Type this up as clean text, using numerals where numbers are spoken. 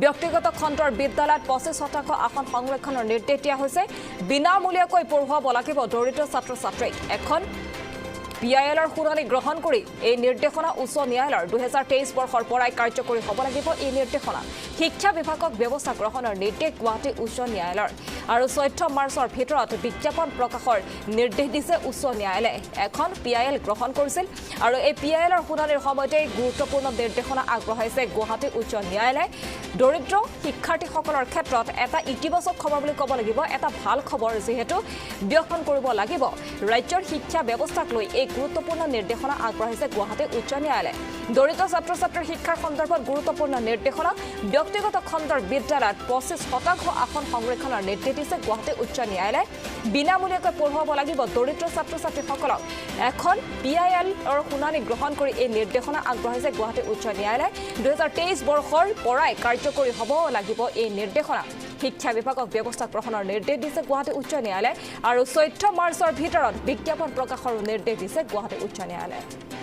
ব্যক্তিগত খণ্ডৰ বিদ্যালয়ত 25% আসন সংৰক্ষণৰ নিৰ্দেশ দিয়া হৈছে বিনামূলীয়াকৈ পঢ়ুৱাব লাগিব দৰিদ্ৰ ছাত্ৰ-ছাত্ৰীক এখন PILৰ শুনানি গ্ৰহণ কৰি এই নিৰ্দেশনা উচ্চ ন্যায়ালয়ৰ 2023 বৰ্ষৰ পৰাই কাৰ্যকৰী হ'ব লাগিব এই নিৰ্দেশনা শিক্ষা বিভাগক ব্যৱস্থা গ্ৰহণৰ নিৰ্দেশ গুৱাহাটী উচ্চ ন্যায়ালয়ৰ আৰু 14 মাৰ্চৰ ভিতৰত বিজ্ঞাপন প্ৰকাশৰ নিৰ্দেশ দিছে উচ্চ ন্যায়ালয়ে এখন PIL গ্ৰহণ কৰিছিল আৰু এই PILৰ শুনানিৰ সময়তে গুৰুত্বপূৰ্ণ নিৰ্দেশনা আগবঢ়াইছে গুৱাহাটী উচ্চ ন্যায়ালয়ে দৰিদ্ৰ শিক্ষাৰ্থীসকলৰ ক্ষেত্ৰত এটা ইতিবাচক খবৰ বুলি ক'ব লাগিব এটা ভাল খবৰ যেহেতু ব্যাখ্যান কৰিব লাগিব ৰাজ্যৰ শিক্ষা ব্যৱস্থাক লৈ এই গুৰুত্বপূৰ্ণ নিৰ্দেশনা আগবঢ়াইছে গুৱাহাটী উচ্চ ন্যায়ালয়ে দৰিদ্ৰ ছাত্ৰ-ছাত্ৰীৰ শিক্ষাৰ সন্দৰ্ভত গুৰুত্বপূৰ্ণ নিৰ্দেশনা ব্যক্তিগত খণ্ডৰ বিদ্যালয়ত 25% আসন সংৰক্ষণৰ নিৰ্দেশ দিছে গুৱাহাটী উচ্চ ন্যায়ালয়ে বিনামূলীয়াকৈ পঢ়ুৱাব লাগিব দৰিদ্ৰ ছাত্ৰ-ছাত্ৰীসকলক এখন PILৰ শুনানি গ্ৰহণ কৰি এই নিৰ্দেশনা আগবঢ়াইছে গুৱাহাটী উচ্চ ন্যায়ালয়ে 2023 বৰ্ষৰ পৰাই কাৰ্যকৰী হ'ব লাগিব এই নিৰ্দেশনা শিক্ষা বিভাগক ব্যৱস্থা গ্ৰহণৰ নিৰ্দেশ দিছে গুৱাহাটী উচ্চ ন্যায়ালয়ে আৰু 14 মাৰ্চৰ ভিতৰত বিজ্ঞাপন প্ৰকাশৰ নিৰ্দেশ দিছে গুৱাহাটী উচ্চ ন্যায়ালয়ে